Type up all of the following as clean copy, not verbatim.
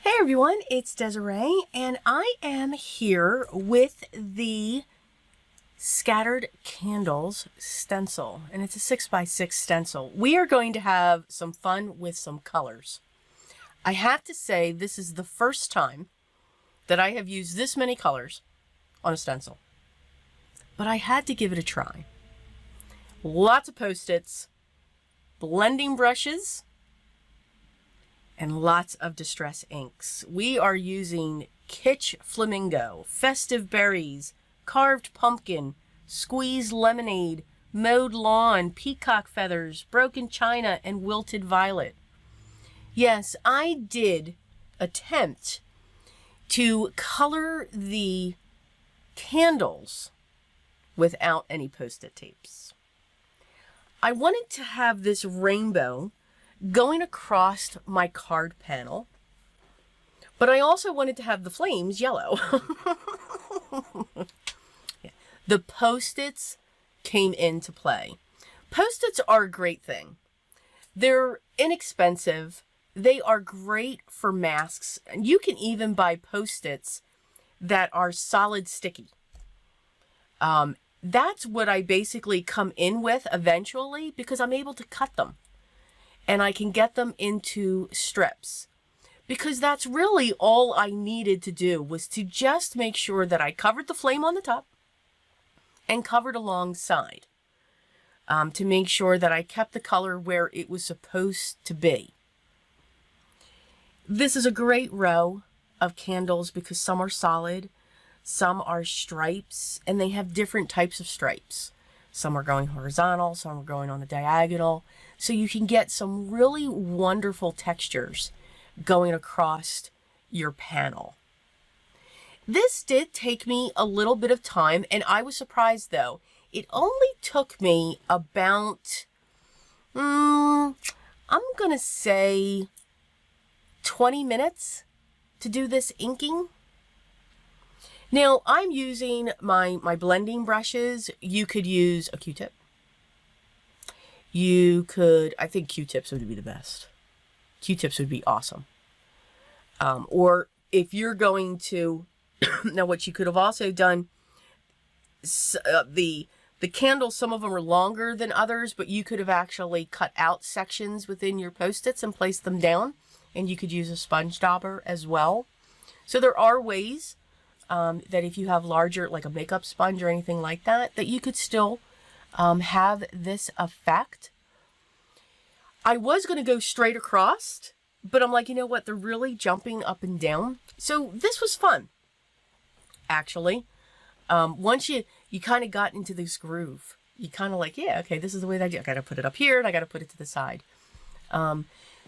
Hey everyone, it's Desiree, and I am here with the Scattered Candles stencil, and it's a 6x6 stencil. We are going to have some fun with some colors. I have to say this is the first time that I have used this many colors on a stencil, but I had to give it a try. Lots of Post-its, blending brushes, and lots of distress inks. We are using Kitsch Flamingo, Festive Berries, Carved Pumpkin, Squeezed Lemonade, Mowed Lawn, Peacock Feathers, Broken China, and Wilted Violet. Yes, I did attempt to color the candles without any Post-it tapes. I wanted to have this rainbow going across my card panel, but I also wanted to have the flames yellow. Yeah. The Post-its came into play. Post-its are a great thing. They're inexpensive. They are great for masks. You can even buy Post-its that are solid sticky. That's what I basically come in with eventually, because I'm able to cut them. And I can get them into strips, because that's really all I needed to do, was to just make sure that I covered the flame on the top and covered alongside, to make sure that I kept the color where it was supposed to be. This is a great row of candles because some are solid, some are stripes, and they have different types of stripes. Some are going horizontal, some are going on the diagonal. So you can get some really wonderful textures going across your panel. This did take me a little bit of time, and I was surprised though. It only took me about, I'm gonna say 20 minutes to do this inking. Now, I'm using my blending brushes. You could use a Q-tip. You could, I think Q-tips would be the best. Q-tips would be awesome. Or if you're going to, now what you could have also done, the candles, some of them are longer than others, but you could have actually cut out sections within your Post-its and placed them down. And you could use a sponge dauber as well. So there are ways that if you have larger, like a makeup sponge or anything like that, that you could still have this effect. I was going to go straight across, but I'm like, you know what? They're really jumping up and down. So this was fun, actually. Once you kind of got into this groove, you kind of like, yeah, okay, this is the way that I do. I got to put it up here and I got to put it to the side.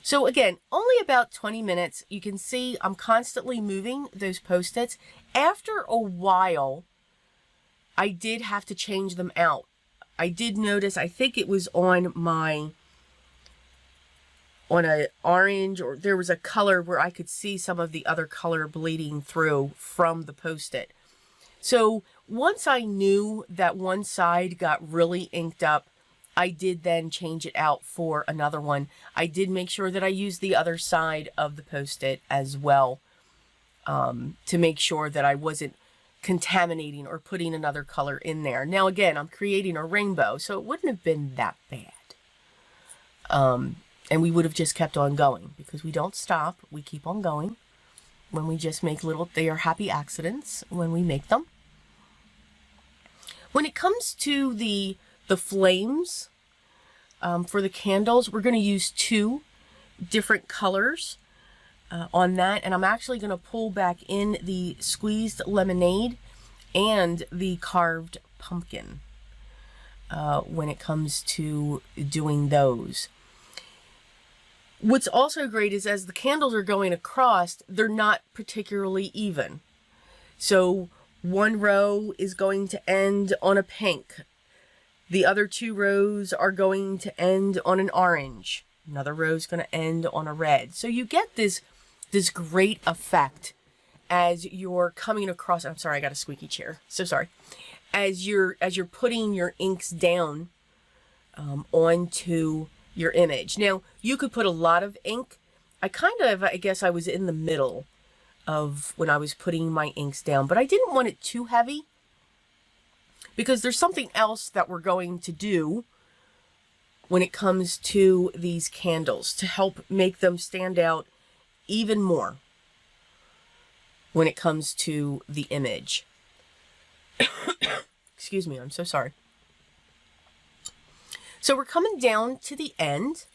So again, only about 20 minutes. You can see I'm constantly moving those Post-its. After a while, I did have to change them out. I did notice, I think it was on an orange, or there was a color where I could see some of the other color bleeding through from the Post-it. So once I knew that one side got really inked up, I did then change it out for another one. I did make sure that I used the other side of the Post-it as well, to make sure that I wasn't contaminating or putting another color in there. Now again, I'm creating a rainbow, so it wouldn't have been that bad. And we would have just kept on going, because we don't stop. We keep on going. When we just make little, they are happy accidents when we make them. When it comes to the flames for the candles, we're going to use two different colors on that, and I'm actually going to pull back in the Squeezed Lemonade and the Carved Pumpkin when it comes to doing those. What's also great is as the candles are going across, they're not particularly even. So one row is going to end on a pink. The other two rows are going to end on an orange. Another row is going to end on a red. So you get this great effect as you're coming across. I'm sorry, I got a squeaky chair. So sorry. as you're putting your inks down onto your image. Now, you could put a lot of ink. I guess I was in the middle of when I was putting my inks down, but I didn't want it too heavy because there's something else that we're going to do when it comes to these candles to help make them stand out even more when it comes to the image. Excuse me, I'm so sorry. So we're coming down to the end.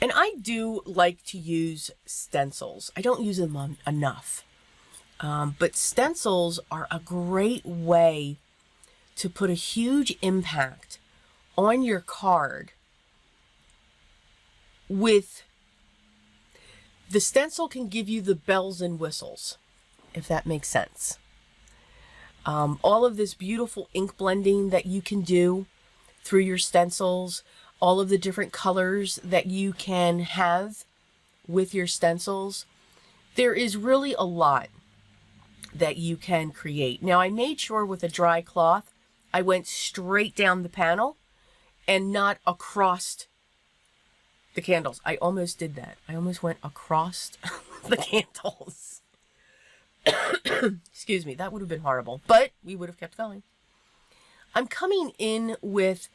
And I do like to use stencils. I don't use them enough. But stencils are a great way to put a huge impact on your card. With the stencil can give you the bells and whistles, if that makes sense. All of this beautiful ink blending that you can do through your stencils, all of the different colors that you can have with your stencils. There is really a lot that you can create. Now, I made sure with a dry cloth, I went straight down the panel and not across the candles. I almost did that. I almost went across the candles. Excuse me, that would have been horrible, but we would have kept going. I'm coming in with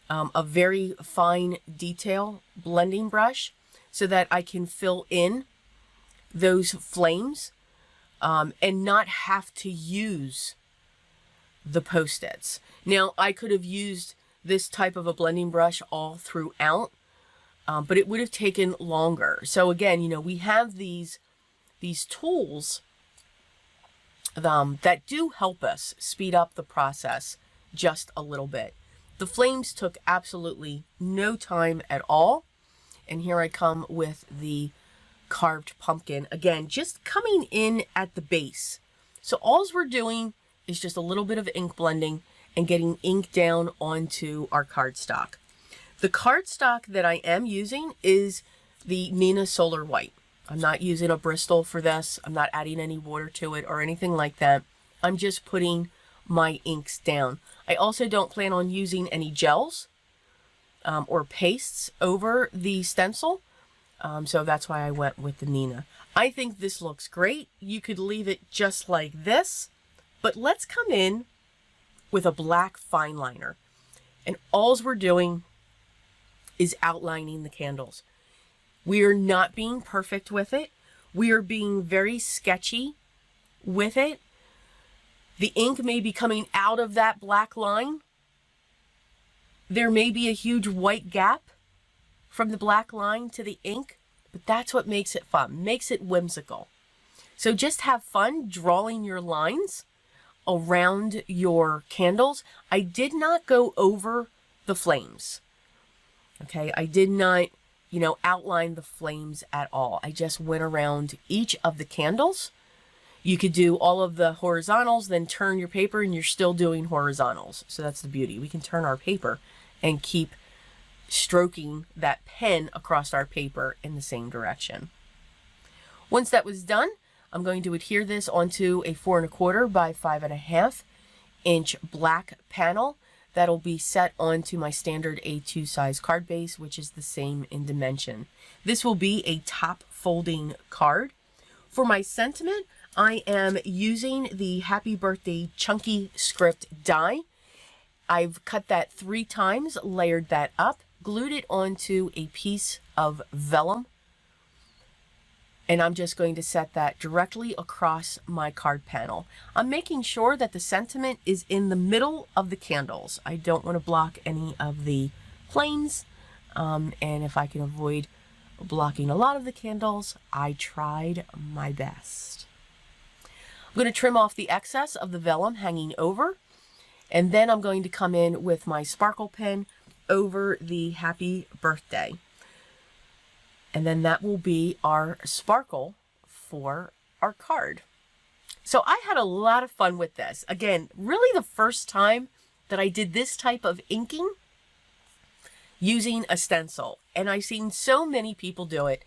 a very fine detail blending brush so that I can fill in those flames and not have to use the Post-its. Now, I could have used this type of a blending brush all throughout, but it would have taken longer. So again, you know, we have these tools that do help us speed up the process just a little bit. The flames took absolutely no time at all. And here I come with the carved pumpkin. Again, just coming in at the base. So all we're doing is just a little bit of ink blending and getting ink down onto our cardstock. The cardstock that I am using is the Nina Solar White. I'm not using a Bristol for this. I'm not adding any water to it or anything like that. I'm just putting my inks down. I also don't plan on using any gels or pastes over the stencil. So that's why I went with the Nina. I think this looks great. You could leave it just like this, but let's come in with a black fine liner. And all we're doing is outlining the candles. We are not being perfect with it. We are being very sketchy with it. The ink may be coming out of that black line. There may be a huge white gap from the black line to the ink, but that's what makes it fun, makes it whimsical. So just have fun drawing your lines around your candles. I did not go over the flames. Okay, I did not, you know, outline the flames at all. I just went around each of the candles. You could do all of the horizontals, then turn your paper and you're still doing horizontals. So that's the beauty. We can turn our paper and keep stroking that pen across our paper in the same direction. Once that was done, I'm going to adhere this onto a 4 1/4 by 5.5 inch black panel. That'll be set onto my standard A2 size card base, which is the same in dimension. This will be a top folding card. For my sentiment, I am using the Happy Birthday Chunky Script die. I've cut that 3 times, layered that up, glued it onto a piece of vellum, and I'm just going to set that directly across my card panel. I'm making sure that the sentiment is in the middle of the candles. I don't want to block any of the flames, and if I can avoid blocking a lot of the candles, I tried my best. I'm going to trim off the excess of the vellum hanging over, and then I'm going to come in with my sparkle pen over the Happy Birthday. And then that will be our sparkle for our card. So I had a lot of fun with this. Again, really the first time that I did this type of inking using a stencil. And I've seen so many people do it.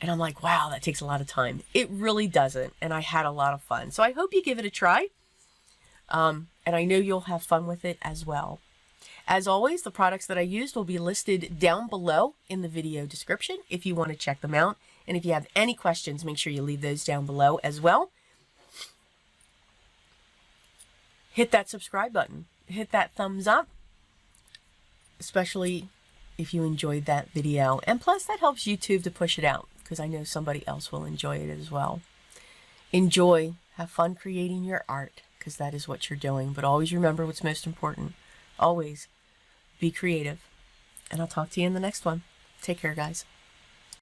And I'm like, wow, that takes a lot of time. It really doesn't. And I had a lot of fun. So I hope you give it a try. And I know you'll have fun with it as well. As always, the products that I used will be listed down below in the video description if you want to check them out. And if you have any questions, make sure you leave those down below as well. Hit that subscribe button. Hit that thumbs up, especially if you enjoyed that video. And plus, that helps YouTube to push it out, because I know somebody else will enjoy it as well. Enjoy. Have fun creating your art, because that is what you're doing. But always remember what's most important. Always be creative. And I'll talk to you in the next one. Take care, guys.